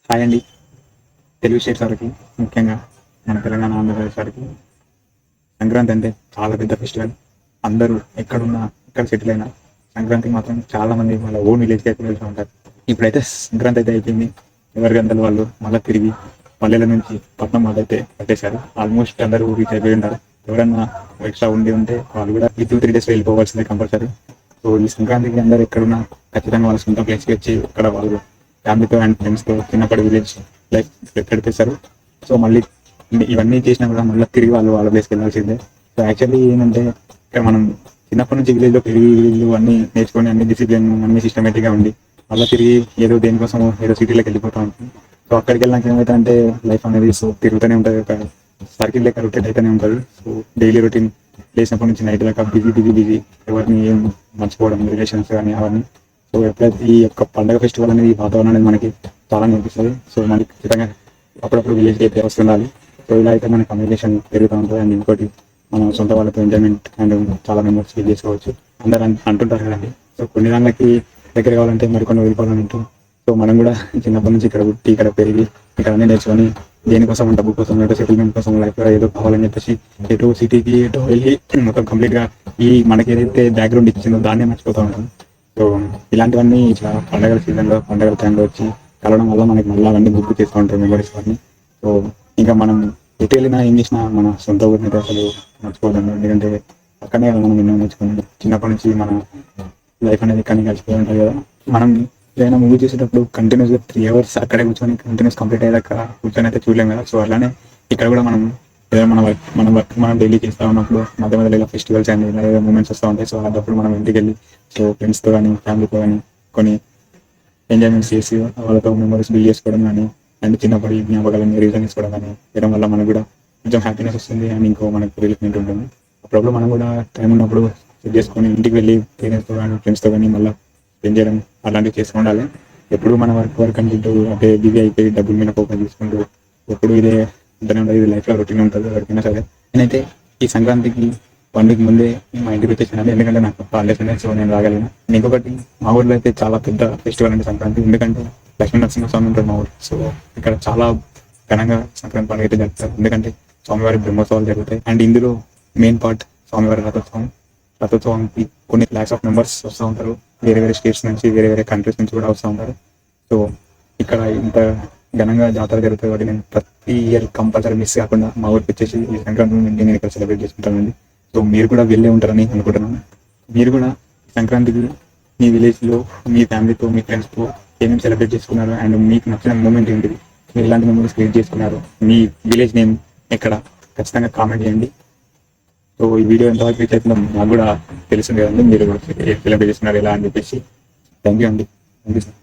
Hi అండి. Telugu states వారికి, ముఖ్యంగా మన తెలంగాణ, ఆంధ్రప్రదేశ్ వారికి సంక్రాంతి అంటే చాలా పెద్ద ఫెస్టివల్. అందరూ ఎక్కడున్నా, ఎక్కడ సెటిల్ అయినా సంక్రాంతికి మాత్రం చాలా మంది వాళ్ళ ఓన్ విలేజ్కి అయితే వెళ్తూ ఉంటారు. ఇప్పుడైతే సంక్రాంతి అయితే అయిపోయింది. ఎవరి గంటలు వాళ్ళు మళ్ళీ తిరిగి పల్లెల నుంచి పట్నం వాళ్ళు అయితే పట్టేశారు. ఆల్మోస్ట్ అందరూ రీచ్ అయిపోయి ఉంటారు. ఎవరన్నా ఎక్స్ట్రా ఉంటే వాళ్ళు కూడా 2-3 days వెళ్ళిపోవాల్సిందే కంపల్సరీ. సో ఈ సంక్రాంతికి అందరూ ఎక్కడున్నా ఖచ్చితంగా వాళ్ళ సొంత ప్లేస్కి వచ్చి అక్కడ వాళ్ళు ఫ్యామిలీతో అండ్ ఫ్రెండ్స్తో చిన్నప్పటి విలేజ్ లైఫ్ గడిపేశారు. సో మళ్ళీ ఇవన్నీ చేసినా కూడా మళ్ళీ తిరిగి వాళ్ళు వాళ్ళ ప్లేస్కి వెళ్ళాల్సిందే. సో యాక్చువల్లీ ఏంటంటే ఇక్కడ మనం చిన్నప్పటి నుంచి విలేజ్లో పెరిగి విలేజ్లో అన్ని నేర్చుకొని అన్ని డిసిప్లిన్ అన్ని సిస్టమేటిక్గా ఉండి మళ్ళీ తిరిగి ఏదో దేనికోసం ఏదో సిటీలోకి వెళ్ళిపోతూ ఉంటుంది. సో అక్కడికి వెళ్ళినాక ఏమవుతుందంటే లైఫ్ అనేది సో తిరుగుతూనే ఉంటుంది, ఒక సర్కిల్ లెక్క రొటేట్ అయితేనే ఉంటుంది. సో డైలీ రొటీన్ లేచినప్పటి నుంచి నైట్ దాకా బిజీ ఎవరిని ఏం మర్చిపోవడం, రిలేషన్స్ కానీ అవన్నీ. సో ఎప్పుడైతే ఈ యొక్క పండుగ ఫెస్టివల్ అనేది ఈ వాతావరణం అనేది మనకి చాలా నేర్పిస్తుంది. సో మనకి ఖచ్చితంగా అప్పుడప్పుడు విలేజ్కి అయితే వస్తుండాలి. సో ఇలా అయితే మన కమ్యూనికేషన్ పెరుగుతూ ఉంటుంది. అండ్ ఇంకోటి మనం సొంత వాళ్ళతో ఎంజాయ్మెంట్ అండ్ చాలా మెంబర్స్ ఫీల్ చేసుకోవచ్చు. అందరూ అంటుంటారు కదండి. సో కొన్ని దానికి దగ్గర కావాలంటే మరికొన్ని వెళ్ళిపోవాలని ఉంటుంది. సో మనం కూడా చిన్నప్పటి నుంచి ఇక్కడ పుట్టి ఇక్కడ పెరిగి ఇక్కడ అన్నీ నేర్చుకొని దేనికోసం డబ్బు కోసం ఎటో సెటిల్మెంట్ కోసం లైఫ్ ఏదో కావాలని చెప్పేసి ఎటో సిటీకి ఎటో వెళ్ళి మొత్తం కంప్లీట్గా ఈ మనకి ఏదైతే బ్యాక్గ్రౌండ్ ఇచ్చిందో దాన్నే మర్చిపోతూ ఉంటాం. సో ఇలాంటివన్నీ ఇట్లా పండగల సీజన్లో పండగల టైంలో వచ్చి కలవడం వల్ల మనకి మళ్ళీ అవన్నీ గుర్తు చేస్తూ ఉంటాయి మెమరీస్ అన్ని. సో ఇంకా మనం ఎటు వెళ్ళినా ఏం చేసినా మన సొంత ఊరిని అయితే అసలు మర్చిపోలేము. ఎందుకంటే అక్కడనే కదా మనం ఎన్నో నేర్చుకున్నాం. చిన్నప్పటి నుంచి మన లైఫ్ అనేది కానీ కలిసిపోయి ఉంటుంది కదా. మనం ఏదైనా మూవీ చూసేటప్పుడు కంటిన్యూస్గా 3 hours అక్కడే కూర్చొని కంటిన్యూస్ కంప్లీట్ అయ్యాక కూర్చొని అయితే చూడలేము కదా. సో అలానే ఇక్కడ కూడా మనం ఏదైనా మన వర్క్ మనం డైలీ చేస్తూ ఉన్నప్పుడు మధ్య మధ్యలో ఇలా ఫెస్టివల్స్ అండ్ ఇలా ఏదో మూమెంట్స్ వస్తూ ఉంటాయి. సో అలాంటప్పుడు మనం ఇంటికి వెళ్ళి సో ఫ్రెండ్స్తో కానీ ఫ్యామిలీతో కానీ కొన్ని ఎంజాయ్మెంట్స్ చేసి వాళ్ళతో మెమరీస్ బిల్డ్ చేసుకోవడం కానీ అండ్ చిన్నప్పటి జ్ఞాపకాలను రీజన్ చేసుకోవడం కానీ చేయడం వల్ల మనకు కూడా కొంచెం హ్యాపీనెస్ వస్తుంది. అండ్ ఇంకో మనకు రిలీఫ్మెంట్ ఉంటుంది. అప్పుడప్పుడు మనం కూడా టైం ఉన్నప్పుడు సెట్ చేసుకొని ఇంటికి వెళ్ళి పేరెంట్స్తో కానీ ఫ్రెండ్స్తో కానీ మళ్ళీ స్పెండ్ చేయడం అలాంటివి చేస్తూ ఉండాలి. ఎప్పుడు మన వర్క్ అంటూ అంటే బిజీ అయిపోయి డబ్బుల మీద ఫోకస్ చేసుకుంటూ ఎప్పుడు ఇదే ఉంటూనే ఉంటుంది. ఇది లైఫ్లో రొటీన్ ఉంటుంది ఎవరికైనా సరే. నేనైతే ఈ సంక్రాంతికి 1 week ముందే మా ఇంటికి వచ్చేసాను. ఎందుకంటే నాకు హాలిడేస్ ఉన్నాయి. సో నేను రాగలను. ఇంకొకటి మా ఊర్లో అయితే చాలా పెద్ద ఫెస్టివల్ అంటే సంక్రాంతి. ఎందుకంటే లక్ష్మీ నరసింహస్వామి ఉంటారు మా ఊరు. సో ఇక్కడ చాలా ఘనంగా సంక్రాంతి పండుగ అయితే జరుపుతారు. ఎందుకంటే స్వామివారి బ్రహ్మోత్సవాలు జరుగుతాయి. అండ్ ఇందులో మెయిన్ పార్ట్ స్వామివారి రథోత్సవానికి కొన్ని lakhs of members వస్తూ ఉంటారు. వేరే వేరే స్టేట్స్ నుంచి వేరే కంట్రీస్ నుంచి కూడా వస్తూ ఉంటారు. సో ఇక్కడ ఇంత ఘనంగా జాతర జరుగుతుంది కాబట్టి నేను ప్రతి ఇయర్ కంపల్సరీ మిస్ కాకుండా మా ఊరికి వచ్చేసి ఈ సంక్రాంతి నేను ఇక్కడ సెలబ్రేట్ చేసుకుంటానండి. సో మీరు కూడా వెళ్ళే ఉంటారని అనుకుంటున్నాను. మీరు కూడా సంక్రాంతికి మీ విలేజ్లో మీ ఫ్యామిలీతో మీ ఫ్రెండ్స్తో ఏమేమి సెలబ్రేట్ చేసుకున్నారు అండ్ మీకు నచ్చిన మూమెంట్ ఏంటిది, మీరు ఎలాంటి మెమరీస్ క్రియేట్ చేసుకున్నారు, మీ విలేజ్ నేమ్ ఎక్కడ, ఖచ్చితంగా కామెంట్ చేయండి. సో ఈ వీడియో ఎంతవరకు రీచ్ అవుతుందో నాకు కూడా తెలుస్తుంది కదండి. మీరు సెలబ్రేట్ చేస్తున్నారు ఎలా అని చెప్పేసి. థ్యాంక్ యూ అండి. Thank you sir.